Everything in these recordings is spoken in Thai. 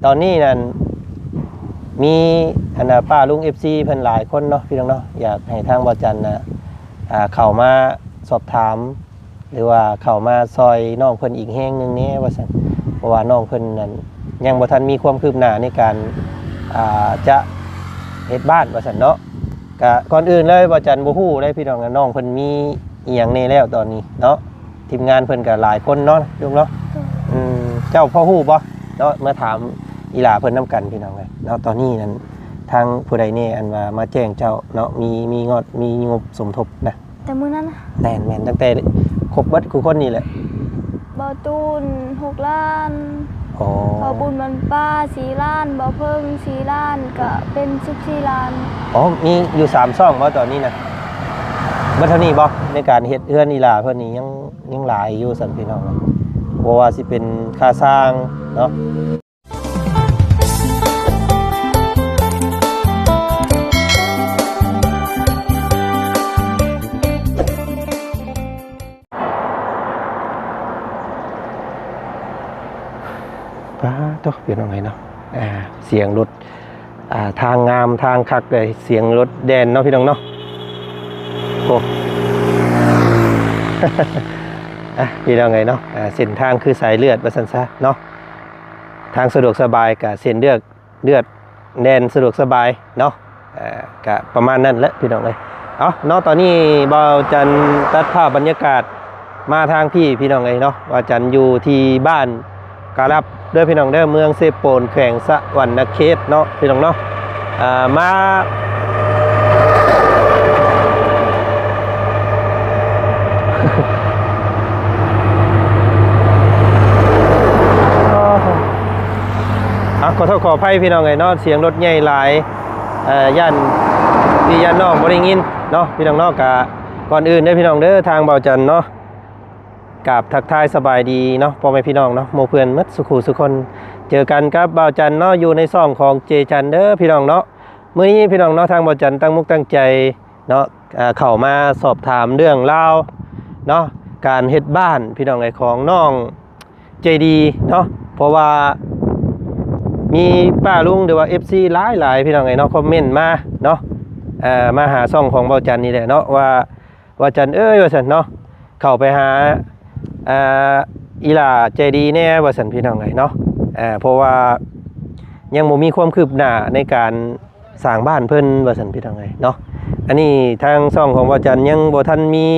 ตอนนี้นั่นมีอันป้าลุง FC เพิ่นหลายคนเนาะพี่น้องเนาะอยากให้ทางบ่จันนะเข้ามาสอบถามหรือว่าเข้ามาซอยน้องเพิ่นอีกแห่งนึงแน่ว่าซั่นเพราะว่าน้องเพิ่นนั่นยังบ่ทันมีความคืบหน้าในการจะเฮ็ดบ้านว่าซั่นเนาะก็ก่อนอื่นเลยบ่จันบ่ฮู้ได้พี่น้องน้องเพิ่นมีอีหยังแน่แล้วตอนนี้เนาะทีมงานเพิ่นก็หลายคนเนาะลุงเนาะเจ้าพ่อฮู้บ่เนาะมาถามอีหลาเพิ่นนํกันพี่น้องเอ้ยเนาะตอนนี้นั่นทางผู้ใดนี่อันว่ามาแจ้งเจ้าเนาะมีงบสมทบนะแต่มื้อนั้นแม่นตั้งแต่ครบเบิดคือคนนี่แหละบ่ตูน6 ล้านอ๋อบ่บุญมันป้า4 ล้านบ่เพิ่ง4 ล้านก็เป็น14 ล้านอ๋อมีอยู่3ช่องบ่ตอนนี้นะบ่เท่านี้บ่ในการเฮ็ดเฮือนอีหลาเพิ่นนี่ยังหลายอยู่ซั่นพี่น้องเพราะว่าสิเป็นค่าสร้างเนาะตัวเปลี่ยนอะไรเนาะเสียงรถทางงามทางคักเลยเสียงรถแดนเนาะพี่น้องเนาะโอ้พี่น้องไงเนาะเส้นทางคือสายเลือดว่าซั่นซะเนาะทางสะดวกสบายกับเส้นเลือดแดนสะดวกสบายเนาะกับประมาณนั้นแหละพี่น้องเลยเนาะตอนนี้บ่าวจันตัดภาพบรรยากาศมาทางพี่น้องเลยเนาะบ่าวจันอยู่ที่บ้านกาลับเด้อพี่น้องเด้อเมืองเซโปนแขวงสะหวรรณเขตเนาะพี่น้องเนาะมาขอโทษขออภัยพี่น้องไงเนาะเสียงรถใหญ่หลายย่านพี่ย่านนอกบ่ได้ยินเนาะพี่น้องเนาะก่อนอื่นเด้อพี่น้องเด้อทางเบาจันเนาะกับทักทายสบายดีเนาะพ่อแม่พี่น้องเนาะโมเพื่อนมัดสุขุสุคนเจอกันกับเบาจันเนาะอยู่ในซ่องของเจจันเด้อพี่น้องเนาะมื้อนี้พี่น้องเนาะทางเบาจันตั้งมุกตั้งใจเนาะเข้ามาสอบถามเรื่องราวเนาะการเฮ็ดบ้านพี่น้องไอ้ของน้องใจดีเนาะเพราะว่ามีป้าลุงหรือว่า FC หลายพี่น้องไอ้เนาะคอมเมนต์มาเนาะมาหาซ่องของเบาจันนี่แหละเนาะว่าจันว่าซั่นเนาะเข้าไปหาอีหลาใจดีแน่ว่าสันพี่น้องไงเนาะเพราะว่ายังบ่มีความคืบหน้าในการสร้างบ้านเพิ่นว่าสันพี่น้องไงเนาะอันนี้ทางช่องของบ่จันยังบ่ทันมี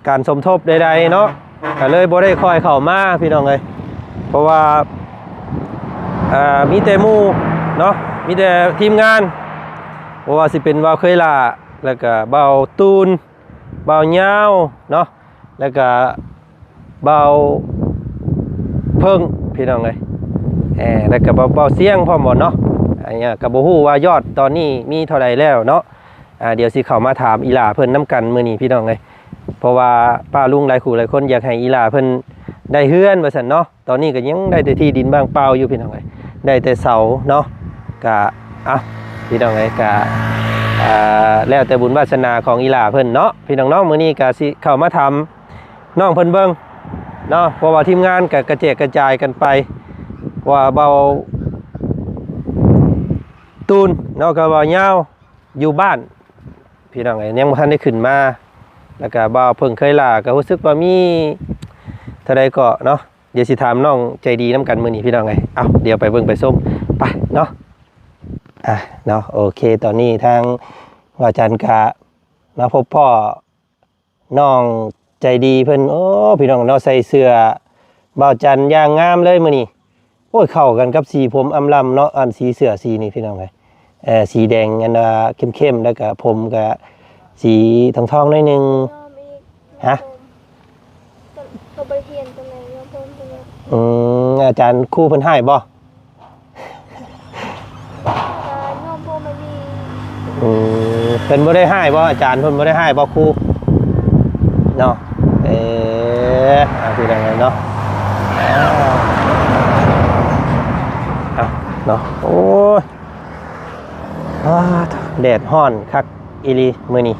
การสมทบใดๆเนาะก็เลยบ่ได้ค่อยเข้ามาพี่น้องไงเพราะว่ามีแต่หมู่เนาะมีแต่ทีมงานเพราะว่าสิเป็นบ่าวเคยล่าแล้วก็บ่าวตูนบ่าวยาวเนาะแล้วก็เบาเพิ่งพี่น้องเลยแล้วก็เบาเสียงพร้อมหมดเนาะอันนี้กับบ่ฮู้ว่ายอดตอนนี้มีเท่าไหร่แล้วเนาะเดี๋ยวสิเข้ามาถามอีหลาเพิ่นน้ำกันมื้อนี้พี่น้องเลยเพราะว่าป้าลุงหลายคู่หลายคนอยากให้อีหลาเพิ่นได้เฮือนว่าซั่นเนาะตอนนี้ก็ยังได้แต่ที่ดินบ้างเปล่าอยู่พี่น้องเลยได้แต่เสาเนาะก็พี่น้องเลยก็แล้วแต่บุญวาสนาของอีหลาเพิ่นเนาะพี่น้องมื้อนี้ก็สิเข้ามาทำน้องเพิ่นเบิ่งเนาะเพราะว่าทีมงานก็กระเจกกระจายกันไปว่าเบาตูนเนาะก็เบายาวอยู่บ้านพี่น้องยังบ่ทันได้ขึ้นมาแล้วก็เบาเพิ่งเคยล่าก็รู้สึกว่ามีเท่าใดก็เนาะเดี๋ยวสิถามน้องใจดีน้ำกันมื้อนี้พี่น้องเดี๋ยวไปเบิ่งไปส้มไปเนาะเนาะโอเคตอนนี้ทางว่าจันกะมาพบพ่อน้องใจดีเพิ่นโอ้พี่น้องเนาะใส่เสื้อบ่าวจันอย่างงามเลยมื้อนี้โอ้ยเข้ากันกับสีผมอำลำเนาะอันสีเสื้อสีนี้พี่น้องสีแดงอันเข้มๆแล้วก็ผมก็สีทองๆหน่อยนึงฮะก็บ่เฮียนตรงไหนยอมเพิ่นตรงไหนอาจารย์ครูเพิ่นให้บ่เพิ่นบ่ได้ให้บ่อาจารย์เพิ่นบ่ได้ให้บ่ครูเนาะพี่น้องเนาะเนาะโอ้ยแดดร้อนคักอีหลีมื้อนี้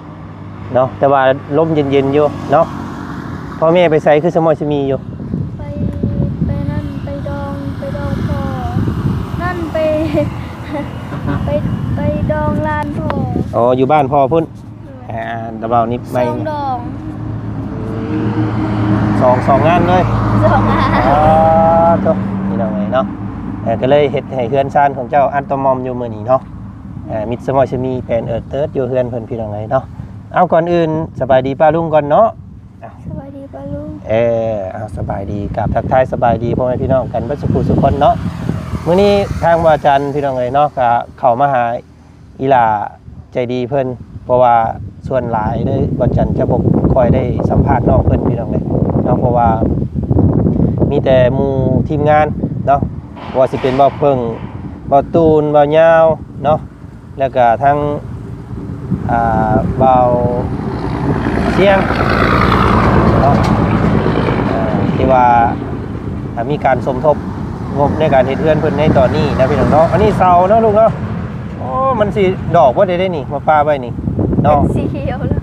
เนาะแต่ว่าลมเย็นๆอยู่เนาะพ่อแม่ไปไสคือสมอยสิมีอยู่ไปนั่นไปดองพ่อ ไปไปดองลานพ่อ อ๋ออยู่บ้านพ่อพุ่นตะเบานี่ ส ไม่ องดอง สองงานเลย สองอา อ๋อโตนี่น้องไงเนาะก็เลยเฮ็ดให้เฮือนซ่านของเจ้าอันตอมอมอยู่มื้อนี้เนาะมิตรสมอยชมีแปลนเติร์ดอยู่เฮือนเพิ่นพี่น้องไงเนาะเอาก่อนอื่นสบายดีป้าลุงก่อนเนาะ สวัสดีป้าลุง เอาสบายดีกับทักทายสบายดีพ่อแม่พี่น้องกันเบิดสุขสุขคนเนาะมื้อนี้ทางวาจันทร์พี่น้องเอ้ยเนาะก็เข้ามาหาอีหล่าใจดีเพิ่นเพราะว่าส่วนหลายเด้อวาจันทร์จะบ่ค่อยได้สัมภาษณ์น้องเพิ่นพี่น้องเอ้ยเนาะเพราะว่ามีแต่หมู่ทีมงานเนาะว่าสิเป็นบ่เพิ่งบ่ตูนบ่ยาวเนาะแล้วก็ทั้งเบาเสียงเนาะที่ว่ามีการสมทบงบในการเฮ็ดเรือนเพิ่นในตอนนี้นะพี่น้องเนาะอันนี้เสาเนาะลูกเนาะโอ้มันสิดอกบ่ได้นี่มาปาไว้นี่ เป็ เนาะ นสีเขียวแล้ว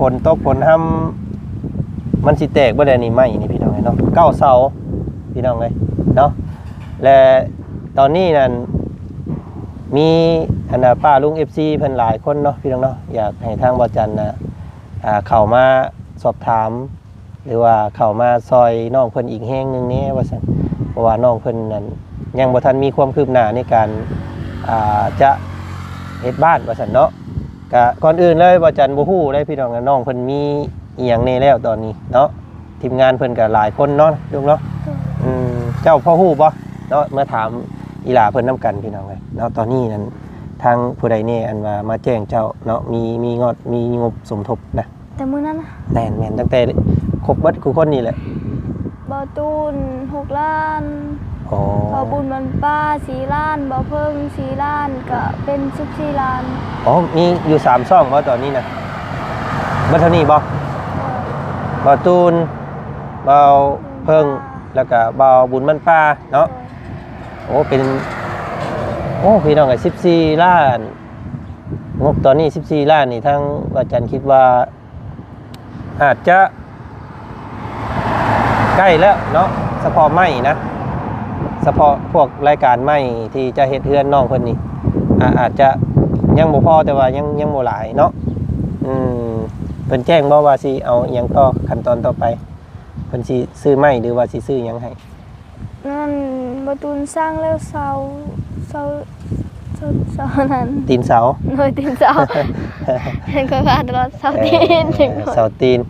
ฝนตกฝนห้ำมันสิแตกบ่ได้นี่ไม้นี่พี่น้องเอ้ยเนาะ9เสาพี่น้องเอ้ยเนาะและตอนนี้นั่นมีอันน่ะป้าลุง FC เพิ่นหลายคนเนาะพี่น้องเนาะอยากให้ทางบ่จันทร์น่ะเข้ามาสอบถามหรือว่าเข้ามาซอยน้องเพิ่นอีกแห่งหนึงแหน่ว่าซั่นเพราะว่าน้องเพิ่นนั่นยังบ่ทันมีความคืบหน้าในการจะเฮ็ดบ้านว่าซั่นเนาะก็ก่อนอื่นเลยบ่จันบ่ฮู้เลยพี่น้องน้องเพิ่นมีอีหยังแน่แล้วตอนนี้เนาะทีมงานเพิ่นก็หลายคนเนาะลุงเนาะเจ้าพ่อฮู้บ่เนาะมาถามอีหลาเพิ่นนํกันพี่น้องเอ้ยเนาะตอนนี้นั้นทางผู้ใดแน่อันว่ามาแจ้งเจ้าเนาะมีงบสมทบนะ แต่มื้อนั้นนะ แม่นตั้งแต่ครบเบิดทุกคนนี่แหละ บ่อตูน6 ล้าน อ๋อ บ่อบุญมันป้า4 ล้านบ่อเพิ่ง4 ล้านก็เป็น14 ล้าน อ๋อมีอยู่3ช่องบ่ตอนนี้นะเบิดเท่านี้บ่บ่ตูนบ่เพิ่งแล้วก็บ่บุญมันป้าเนาะโอ้เป็นโอ้พี่น้องไอ้14 ล้านงบตอนนี้14 ล้านนี่ทางอาจารย์คิดว่าอาจจะใกล้แล้วเนาะเฉพาะไม้นะเฉพาะพวกรายการไม้ที่จะเฮ็ดเฮือนน้องเพิ่นนี่อาจจะยังบ่พอแต่ว่ายังบ่หลายเนาะเพิ่นแจ้งบ่ว่าสิเอาอิหยังต่อขั้นตอนต่อไปเพิ่นสิซื้อไม้หรือว่าสิซื้อหยังให้ นั่นบ่อตูนสร้างแล้วเสานั้น ตีนเสา หน่วยตีนเสาเห็นก็ว่าตลอดเสาตีนจัง เสาตีน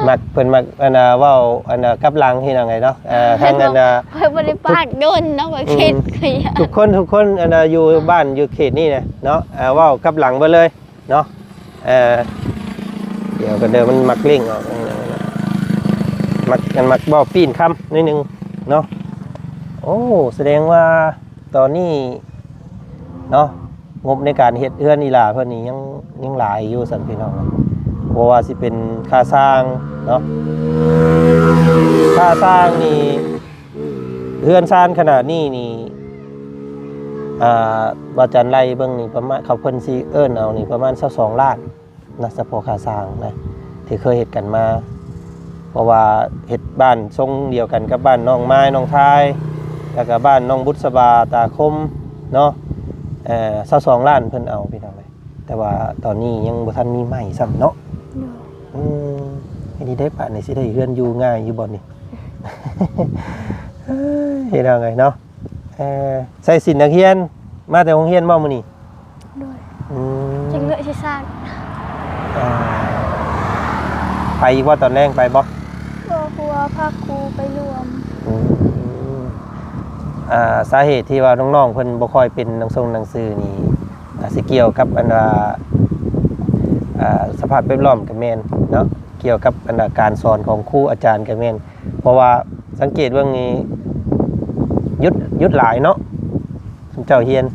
มักเพิ่นมักอันน่ะเว้าอันน่ะกับหลังที่นั่นไงเนาะทางอันน่ะ เพิ่นบ่ได้ปากโดนเนาะก็คิดคือหยัง ทุกคนอันน่ะอยู่บ้านอยู่เขตนี่นะเนาะเว้ากับหลังไปเลยเนาะเดี๋ยวก็เดินมันมักเล่งออกมักบ่ปีนคำนิดนึงเนาะโอ้แสดงว่าตอนนี้เนาะงบในการเฮ็ดเฮือนอีหลาเพิ่นนี่ยังหลายอยู่สั่นพี่น้องเพราะว่าสิเป็นค่าสร้างเนาะค่าสร้างนี่เฮือนซ่านขนาดนี้นี่ว่าจันไล่เบิ่งนี่ประมาณเขาเพิ่นสิเอิ้นเอานี่ประมาณ22ล้านนะเฉพาะค่าสร้างนะที่เคยเฮ็ดกันมาเพราะว่าเฮ็ดบ้านทรงเดียวกันกับบ้านน้องไม้น้องทายแล้วก็บ้านน้องบุษบาตาคมเนาะ22ล้านเพิ่นเอาพี่น้องเอ้ยแต่ว่าตอนนี้ยังบ่ทันมีใหม่ซ้ำเนาะอันนี้ได้ป่ะนี่สิได้เฮือนอยู่ง่ายอยู่บ่นี่ เฮ็ดเอาไงเนาะใส่สินนักเรียนมาแต่โรงเรียนบ่มื้อนี้ ด้วยจังเลยสิสร้าง ไปอีกว่าตอนแรกไปบ่ บ่ครูภาคครูไปรวม สาเหตุที่ว่าน้องๆเพิ่นบ่ค่อยเป็นหนังสือนี่สิเกี่ยวกับอันว่าสภาพแวดล้อมก็แม่นเนาะเกี่ยวกับอันการสอนของครูอาจารย์ก็แม่นเพราะว่าสังเกตเบิ่งนี้หยุดหลายเนาะเจ้าเฮียน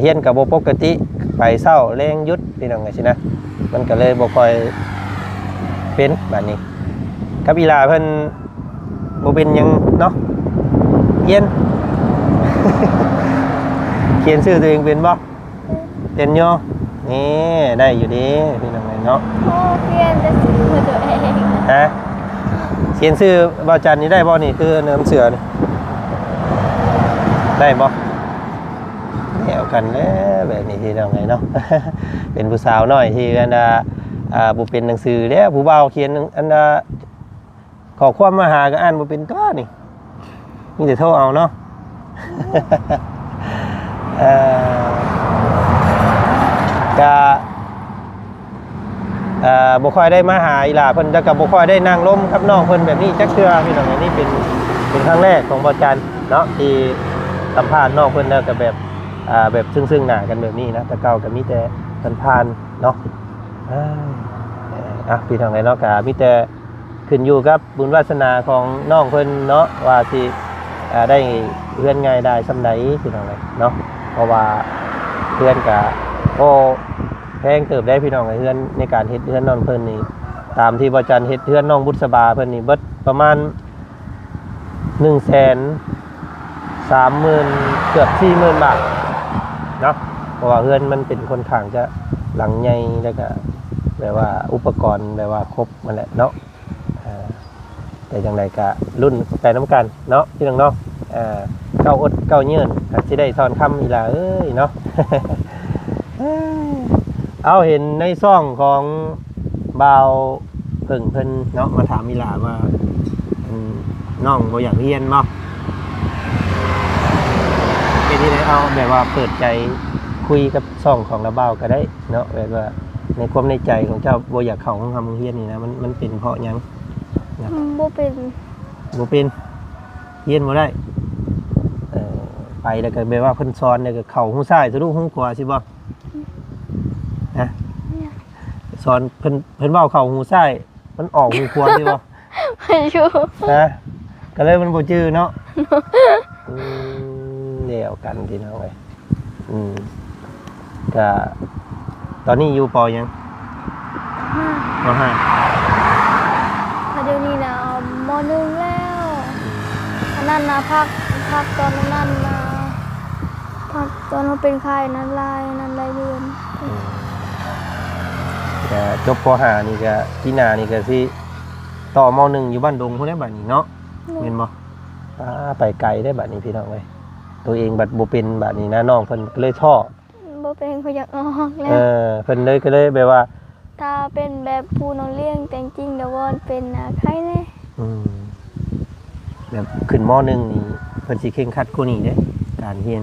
เฮียนก็บ่ปกติไปเช้าแลงหยุดพี่น้องไงสินะมันก็เลยบ่ค่อยเป็นบัดนี้กับอีหลาเพิ่นบ่เป็นหยังเนาะเฮียน เขียนชื่อตัวเองเป็นบ่เป็นอยู่นี่ได้อยู่ดีพี่น้องเนาะ โอ้เพียนจะซื้อตัวเอง ฮะเขียนชื่อบ่าวจันนี่ได้บ่นี่คือเนื้อเสือนี่ได้บ่ กันแล้วแบบนี้ที่เราไงเนาะ เป็นผู้สาวน้อยที่อันดาบ่เป็นหนังสือแล้วผู้บ่าวเขียนอันดาขอความมาหาก็อ่านบ่เป็นตัวนี่มีแต่โทรเอาเนาะ ก็บ่ค่อยได้มาหาอีหล่าเพิ่นแต่ก็บ่ค่อยได้นั่งล้มกับน้องเพิ่นแบบนี้จักเทื่อพี่น้องอันนี้เป็นครั้งแรกของบ่จันเนาะที่สัมภาษณ์น้องเพิ่นแล้วก็แบบแบบซึ่งหน้ากันแบบนี้นะแต่เก่าก็มีแต่ผ่านๆเนาะพี่น้องเนาะก็มีแต่ขึ้นอยู่กับบุญวาสนาของน้องเพิ่นเนาะว่าสิได้เฮือนง่ายได้ซำใดพี่น้องเนาะเพราะว่าเฮือนก็โอ้แพงเติบได้พี่น้องเฮือนในการเฮ็ดเฮือนน้องเพิ่นนี่ตามที่บ่จันเฮ็ดเฮือนน้องบุษบาเพิ่นนี่เบิดประมาณ 130,000 เกือบ 40,000 บาทเนาะเพราะว่าเฮือนมันเป็นคนข้างจะหลังใหญ่แล้วก็แบบว่าอุปกรณ์แบบว่าครบมันแหละเนาะแต่จังไดก็รุ่นไปนำกันเนาะพี่น้องเนาะเก้าอดเก้ายืนก็สิได้สอนคำอีหล่าเอ้ยเนาะ เอาเห็นในซ่องของบ่าวเพิ่งเพิ่นเนาะมาถามอีหล่าว่าน้องบ่อยากเรียนบ่เป็นที่ไหนเอาแบบว่าเปิดใจคุยกับซ่องของระบ่าวก็ได้เนาะแบบว่าในความในใจของเจ้าบ่อยากเข้าห้องทำโรงเรียนนี่นะมันเป็นเพราะหยังบ่เป็นเรียนบ่ได้ไปแล้วก็แบบว่าเพิ่นสอนแล้วก็เข้าหูซ้ายทะลุหูขวาสิบ่นะสอนเพิ่นเว้าเข้าหูซ้ายมันออกหูขวาสิบ่ ไม่รู้นะก็เลยมันบ่จื้อเนาะเดียวกันพี่น้องเอ้ยก็ตอนนี้อยู่ป.ยังม.5เดี๋ยวนี้นะม.1แล้วอันนั้นนะพักตอนนั้นนะพักตอนเราเป็นไข้นั้นลายเดือนก็จบป.5นี่ก็ปีหน้านี่ก็สิต่อม.1อยู่บ้านดงพุ่นได้บัดนี้เนาะแม่นบ่ไปไกลได้บัดนี้พี่น้องเอ้ยตัวเองบัดบ่เป็นบัดนี้นะน้องเพิ่นก็เลยท้อบ่เป็นเขาอยากออกแล้วเพิ่นเลยก็เลยแบบว่าถ้าเป็นแบบผู้น้องเลี้ยงแต่จริงเดี๋ยววอนเป็นใครแน่แบบขึ้นม.1นี่เพิ่นสิเคร่งครัดกว่านี้เด้การเรียน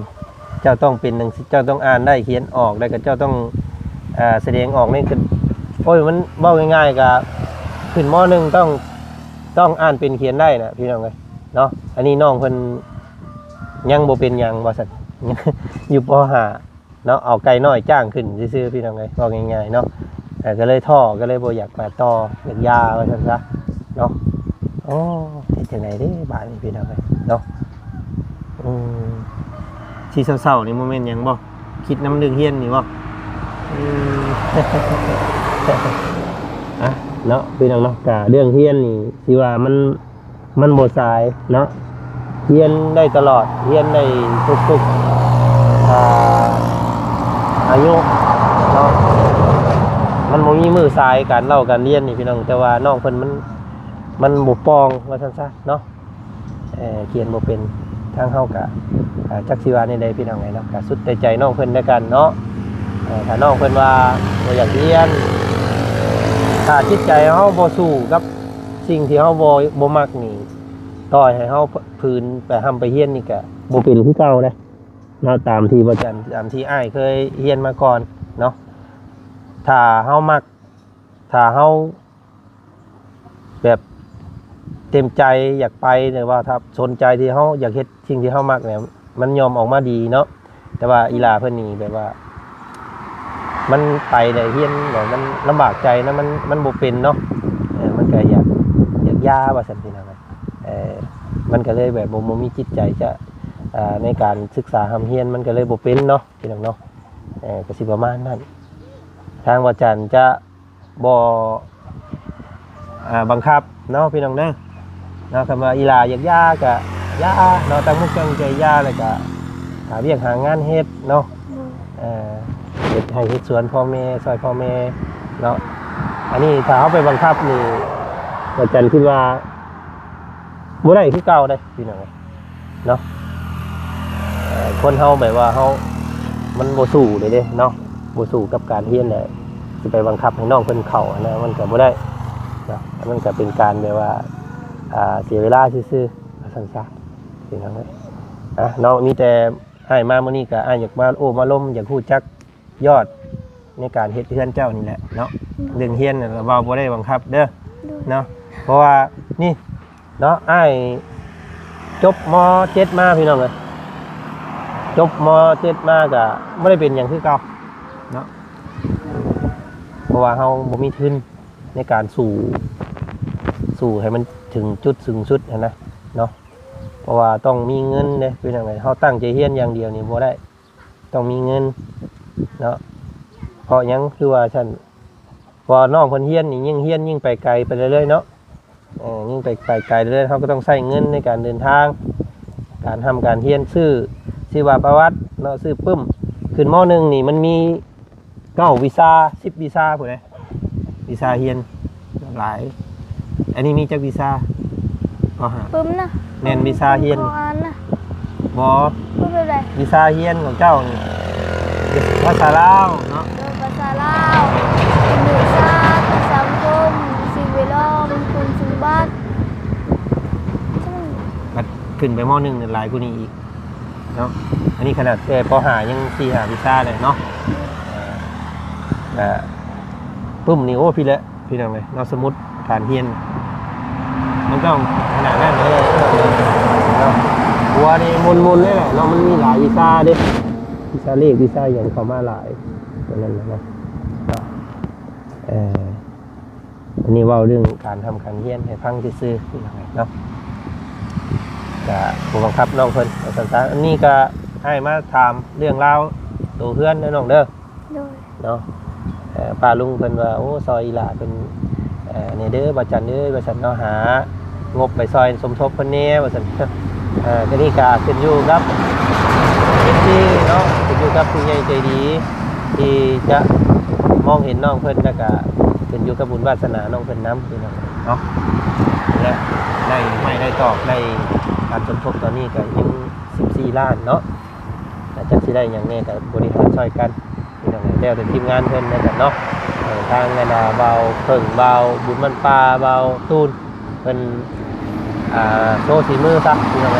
เจ้าต้องเป็นหนังสือเจ้าต้องอ่านได้เขียนออกได้ก็เจ้าต้องแสดงออกนี่คือโอ้ยมันเว้าง่ายๆก็ขึ้นม.1ต้องอ่านเป็นเขียนได้นะพี่น้องเอ้ยเนาะอันนี้น้องเพิ่นยังบ่เป็นหยังว่าซั่น อยู่ป.5เนาะเอาไก่น้อยจ้างขึ้นซื่อๆพี่น้องเอ้ยเว้าง่ายๆเนาะก็เลยท้อก็เลยบ่อยากมาต่ออยากยาว่าซั่นซะเนาะโอ้เฮ็ดจังได๋เด้บาดนี้พี่น้องเอ้ยเนาะสิเศร้าๆนี่โมเมนต์หยังบ่คิดน้ำเรื่องเฮียนนี่บ่เนาะพี่น้องเนาะกะเรื่องเฮียนนี่สิว่ามันบ่สายเนาะเฮียนได้ตลอดเฮียนได้ทุกอายุเนาะมันบ่มีมือสายการเล่าการเรียนนี่พี่น้องแต่ว่าน้องเพิ่นมันบ่ปองว่าซั่นซะเนาะเขียนบ่เป็นทางเฮาก็จักสิว่าในใดพี่น้องไงเนาะก็สุดแต่ใจน้องเพิ่นด้วยกันเนาะถ้าน้องเพิ่นว่าบ่อยากเรียนถ้าจิตใจเฮาบ่สู้กับสิ่งที่เฮาบ่มักนี่ต่อให้เฮาพื้นไปห้ำไปเฮียนนี่ก็บ่เป็นคือเก่าเด้เนาะตามที่บ่จันตามที่อ้ายเคยเฮียนมาก่อนเนาะถ้าเฮามักถ้าเฮาแบบเต็มใจอยากไปหรือว่าถ้าสนใจที่เฮาอยากเฮ็ดสิ่งที่เฮามักเนี่ยมันยอมออกมาดีเนาะแต่ว่าอีหลาเพิ่นนี่แบบว่ามันไปได้เฮียนแบบมันลำบากใจนะมันบ่เป็นเนาะมันก็อยากยาว่าซั่นพี่น้องมันก็เลยแบบบ่มีจิตใจจะในการศึกษาหำเฮียนมันก็เลยบ่เป็นเนาะพี่น้องเนาะก็สิประมาณนั้นทางวัดจันทร์จะบ่บังคับเนาะพี่น้องเด้อเนาะคำว่าอีหลาอยากยาก็ยาเนาะตั้งมุกตั้งใจยาแล้วก็หาเวียกหางานเฮ็ดเนาะเฮ็ดให้เฮ็ดสวนพ่อแม่ซอยพ่อแม่เนาะอันนี้ถ้าเฮาไปบังคับนี่วัดจันทร์คิดว่าบ่ได้คือเก่าได้พี่น้องเนาะคนเฮาแบบว่าเฮา มันบ่สู้เลยเด้เนาะบ่สู้กับการเรียนเลยสิไปบังคับให้น้องเพิ่นเข้านะมันก็บ่ได้เนาะมันก็เป็นการแบบว่าเสียเวลาซื่อๆซั่นซะเป็นจังได๋น้องมีแต่ให้มามื้อนี้ก็อยากมาโอ้มาล้มอยากฮู้จักยอดในการเฮ็ดเรือนเจ้านี่แหละเนาะเรื่องเรียนน่ะเราบ่ได้บังคับเด้อเนาะเพราะว่านี่เนาะอ้ายจบม.7 มาพี่น้องเอ้ยจบม.7 มาก็บ่ได้เป็นหยังคือเก่าเนาะเพราะว่าเฮาบ่มีทุนในการสู่ให้มันถึงจุดสูงสุดนะเนาะเพราะว่าต้องมีเงินเด้เป็นจังได๋เฮาตั้งใจเรียนอย่างเดียวนี่บ่ได้ต้องมีเงินเนาะเพราะหยังคือว่าฉันพอน้องเพิ่นเรียนนี่ยิ่งเรียนยิ่งไปไกลไปเรื่อยๆเนาะยิ่งไปไกลเรื่อยๆเฮาก็ต้องใช้เงินในการเดินทางการทำการเรียนซื้อชีวประวัติเนาะซื้อปึ้มขึ้นม.1นี่มันมี9วีซ่า10วีซ่าพุ่นเด้วีซ่าเรียนหลายอันนี้มีจักวีซ่าก็หาปึ้มนะแม่นวีซ่าเรียนบ่ ปึ้มแบบใดวีซ่าเรียนของเจ้านี่ภาษาลาวเนาะภาษาลาวมีชาติสังคมสิ่งแวดล้อมคุณสมบัติบัดขึ้นไปม.1นี่หลายกว่านี้อีกเนาะอันนี้ขนาดแต่ป.5ยัง4-5วีซ่าเลยเนาะปุ้มนี่โอ้พี่ละพี่น้องเลยเนาะสมุดฐานเรียนมันต้องขนาดนั้นเลยเนาะหัวนี่มุนๆเลยแหละเนาะมันมีหลายวีซ่าเด้วีซ่าเลขวีซ่าอย่างเข้ามาหลายตัวนั้นนะอันนี้ว่าเรื่องการทำการเรียนให้ฟังซื่อๆพี่น้องเนาะก็ผู้บังคับน้องเพิ่นสั้นๆอันนี้ก็ให้มาถามเรื่องราวตัวเพื่อนน้องเด้อเนาะป้าลุงเพิ่นว่าโอ้ซอยอีหล่าเป็นนี่เด้อบ่จันเด้อว่าซั่นเนาะหางบไปซอยสมทบเพิ่นแหน่ว่าซั่นก็นี่ก็ขึ้นอยู่กับที่เนาะขึ้นอยู่กับผู้ใหญ่ใจดีที่จะมองเห็นน้องเพิ่นแล้วก็ขึ้นอยู่กับบุญวาสนาน้องเพิ่นนำพี่น้องเนาะและได้ไม่ได้ตอบได้การสมทบตอนนี้ก็ยัง14ล้านเนาะแต่จักสิได้หยังแน่ก็บริหารช่วยกันพี่น้องแล้วแต่ทีมงานเพิ่นนั่นแหละเนาะทางนาเบาเพิ่งเบาบุญมันปลาเบาตูนเป็นโซ่สีมือซักพี่น้อง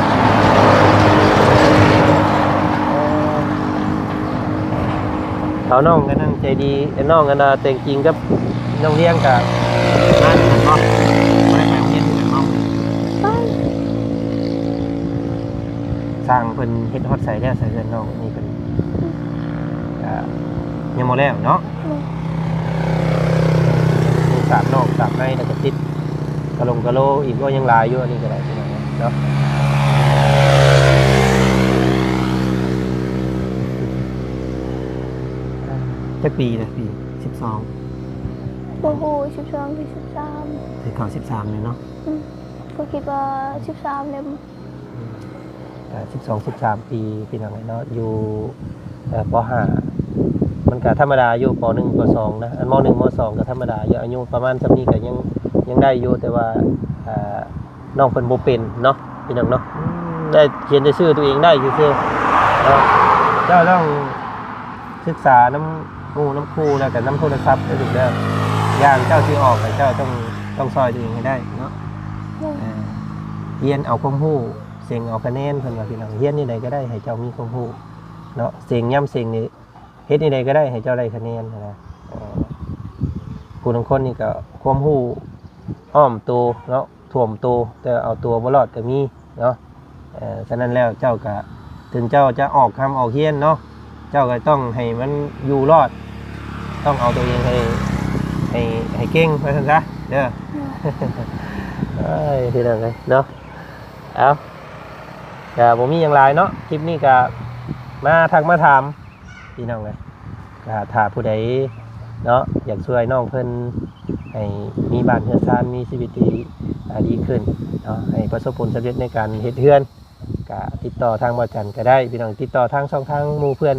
เขาน้องกันนั่งใจดีน้องกันแต่งจริงกับน้องเลี้ยงกับงานเนาะไม่ได้ไปโรงเรียนที่ไหนเนาะสร้างเป็นเฮ็ดฮอตใส่แล้วใส่เงินน้องนี่เป็นยังโมแล้วเนาะสามนอกสามในแล้วก็ติดกะโลอีกก็ยังลายอยู่อันนี้ก็ได้เนาะจะปีนะปี12โอ้โห12ปี13ถึงเขา13เลยเนาะก็คิดว่า13เนี่ย12-13 ปีพี่น้องเนาะอยู่ป.5มันก็ธรรมดาอยู่ป.1 ป.2 นะอันม.1 ม.2 ก็ธรรมดาอยู่อายุประมาณซำนี้ก็ยังได้อยู่แต่ว่าน้องเพิ่นบ่เป็นเนาะพี่น้องเนาะได้เขียนได้ชื่อตัวเองได้ซื่อๆเนาะเจ้าต้องศึกษาน้ำน้ำครูแล้วก็น้ำโทรศัพท์ได้ถูกแล้วอย่างเจ้าสิออกเจ้าต้องซอยตัวเองให้ได้เนาะเรียนเอาความรู้เสียงเอาคะแนนเพิ่นว่าพี่น้องเรียนนี่ใดก็ได้ให้เจ้ามีความรู้เนาะเสียงย่ำเสียงนี่เฮ็ดนี่ใดก็ได้ให้เจ้าได้คะแนนนะผู้ทุกคนนี่ก็ความรู้อ้อมตัวเนาะถ่วมตัวแต่เอาตัวบ่รอดก็มีเนาะฉะนั้นแล้วเจ้าก็ถึงเจ้าจะออกคำออกเฮียนเนาะเจ้าก็ต้องให้มันอยู่รอดต้องเอาตัวเองให้เก่งไปซั่นซะเด้อที่นั่นเลยเนาะเอาก็บ่มีหยังหลายเนาะคลิปนี้ก็มาทักมาถามพี่น้องเลยก็ถ้าผู้ใดเนาะอยากช่วยน้องเพิ่นให้มีบ้านเฮือนซ่านมีชีวิตที่ดีขึ้นเนาะให้ประสบผลสำเร็จในการเฮ็ดเฮือนก็ติดต่อทางบ่จันก็ได้พี่น้องติดต่อทางช่องทางหมู่เพื่อน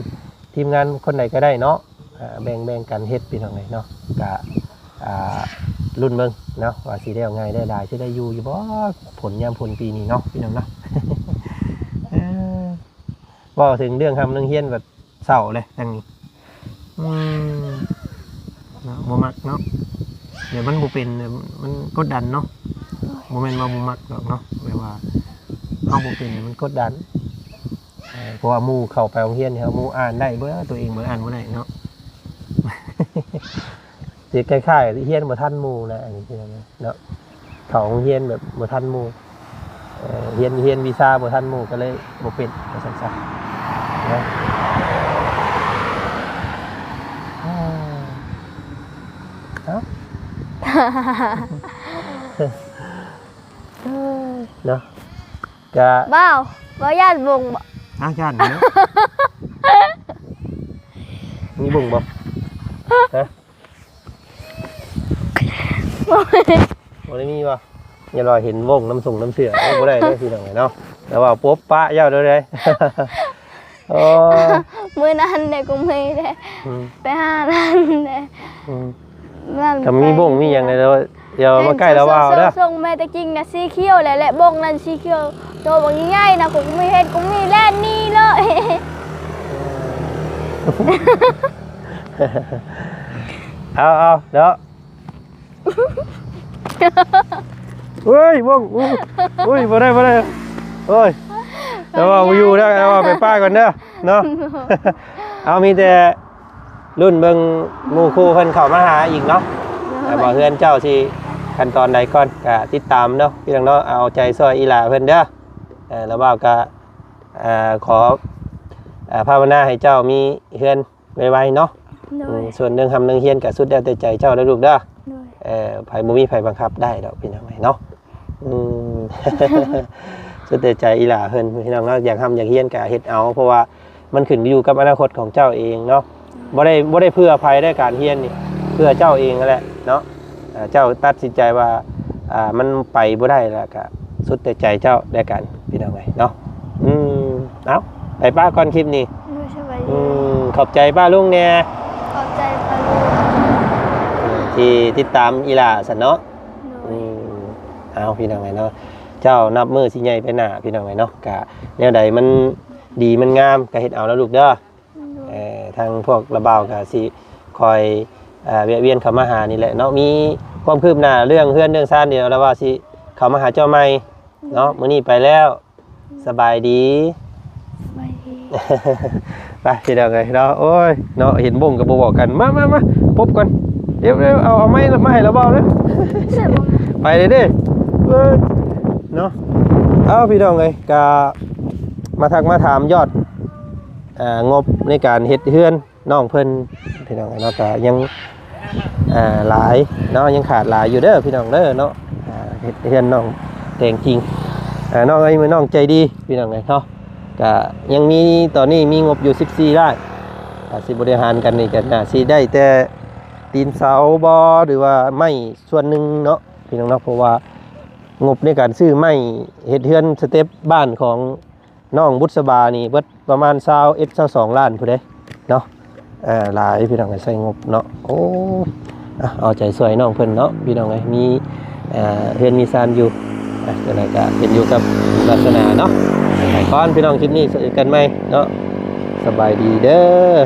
ทีมงานคนไหนก็ได้เนาะแบ่งกันเฮ็ดพี่น้องเลยเนาะก็รุ่นเบิ่งเนาะว่าสิได้เอาง่ายได้หลายสิได้อยู่บ่ผลยามผลปีนี้เนาะพี่น้องเนาะว่าถึงเรื่องทำเรื่องเฮียนแบบ เศร้าเลยทางนี้เนาะบ่มักเนาะเดี๋ยวมันบ่เป็นเนี่ยมันกดดันเนาะบ่แม่นว่าบ่มักหรอกเนาะแปลว่าเฮาบ่เป็นเนี่ยมันกดดันเพราะว่าหมู่เข้าไปโรงเรียนเนี่ยหมู่อ่านได้บ่ตัวเองบ่อ่านบ่ได้เนาะ สิคล้ายๆเรียนบ่ทันหมู่นะอันนี้คือเนาะเข้าโรงเรียนแบบบ่ทันหมู่เรียนวีซ่าบ่ทันหมู่ก็เลยบ่เป็นว่าซั่นซะเนาะเนาะเนาะจะ บ้าวบ่ญาติวงบ่ อาจารย์เนาะมีบุ้งบ่ฮะบ่ได้มีบ่อย่ารอเห็นวงน้ำส่งน้ำเสือบ่ได้เด้อพี่น้องเนาะแต่ว่าปุ๊บปะยาวเด้อเด้โอ้ มื้อนั้นเด็กกูมีเด้ไปหานั่นเด้นั่น ก็มีบุ้งมีหยังเดี๋ยวมาใกล้แล้วว่าวเด้อ ส่งแม่ตะกิ้งน่ะสีเขียวแหละบงนั่นสีเขียวโตบ่ง่ายๆนะกูมีเฮ็ดกูมีแล่นนี่เลย เอาเดี๋ยวเฮ้ยวงอุ้ยบ่ได้โอ้ยแต่ว่าอยู่ได้เอาไปป้าก่อนเด้อเนาะ เอามีแต่รุ่นเบิ่งหมู่คู่เพิ่นเข้ามาหาอีกเนาะแต่บ่เฮือนเจ้าสิขั้นตอนใดก่อนก็ติดตามเนาะพี่น้องเนาะเอาใจซอยอีหลาเพิ่นเด้อแล้วบ่าวก็ขอภาวนาให้เจ้ามีเฮือนไวๆเนาะส่วนหนึ่งทำหนึ่งเฮียนกับสุดแล้วแต่ใจเจ้าแล้วลูกเด้อไผ่บ่มีไผ่บังคับได้ดอกพี่น้องเนาะสุดแต่ใจอีหล่าเพิ่นพี่น้องเนาะอยากทำอยากเฮียนกับเฮ็ดเอาเพราะว่ามันขึ้นอยู่กับอนาคตของเจ้าเองเนาะบ่ได้เพื่อภัยได้การเฮียนนี่เพื่อเจ้าเองนั่นแหละเนาะเจ้าตัดสินใจว่ามันไปบ่ได้แล้วก็สุดแต่ใจเจ้าได้กันพี่น้องเนาะเอาไปป้าก่อนคลิปนี้ขอบใจป้าลุงเนี่ยขอบใจป้าลุงที่ติดตามอีหล่าสันเนาะเอาพี่น้องเนาะเจ้านับมือสิใหญ่ไปหน้าพี่น้องเนาะกะแนวใดมันดีมันงามก็เฮ็ดเอาแล้วลูกเด้อทางพวกระเบาก็สิคอยแวะเวียนเข้ามาหานี่แหละเนาะมีความคืบหน้าเรื่องเฮือนเรื่องซ่านเดียวแล้วว่าสิเข้ามาหาเจ้าใหม่เนาะมื้อนี้ไปแล้วสบายดีไปพี่น้องเนาะโอ้ยเนาะเห็นบ่งก็บ่บอกกันมาพบกันเดี๋ยวเอาไม้มาให้ระเบาเด้อไปเลยเด้เนาะเอาพี่น้องเลยก็มาทักมาถามยอดงบในการเฮ็ดเฮือนน้องเพิ่นพี่น้องเนาะก็ยังหลายเนาะยังขาดหลายอยู่เด้อพี่น้องเด้อเนาะเฮ็ดเฮือนน้องแต่งจริงน้องไอ้มือน้องใจดีพี่น้องเลยเนาะก็ยังมีตอนนี้มีงบอยู่14ล้านสิบริหารกันนี่กันสิได้แต่ตีนเสาบอหรือว่าไม้ส่วนหนึ่งเนาะพี่น้องเนาะเพราะว่างบในการซื้อไม้เฮ็ดเฮือนสเต็ปบ้านของน้องบุษบานี่เบิดประมาณ22ล้านพุ่นเด้เนาะหลายพี่น้องใส่งบเนาะโอ้เอาใจสวยน้องเพิ่นเนาะพี่น้องมีเฮือนมีซานอยู่จังได๋ก็เป็นอยู่กับลักษณะเนาะก่อนพี่น้องคลิปนี้เจอกันใหม่เนาะสบายดีเด้อ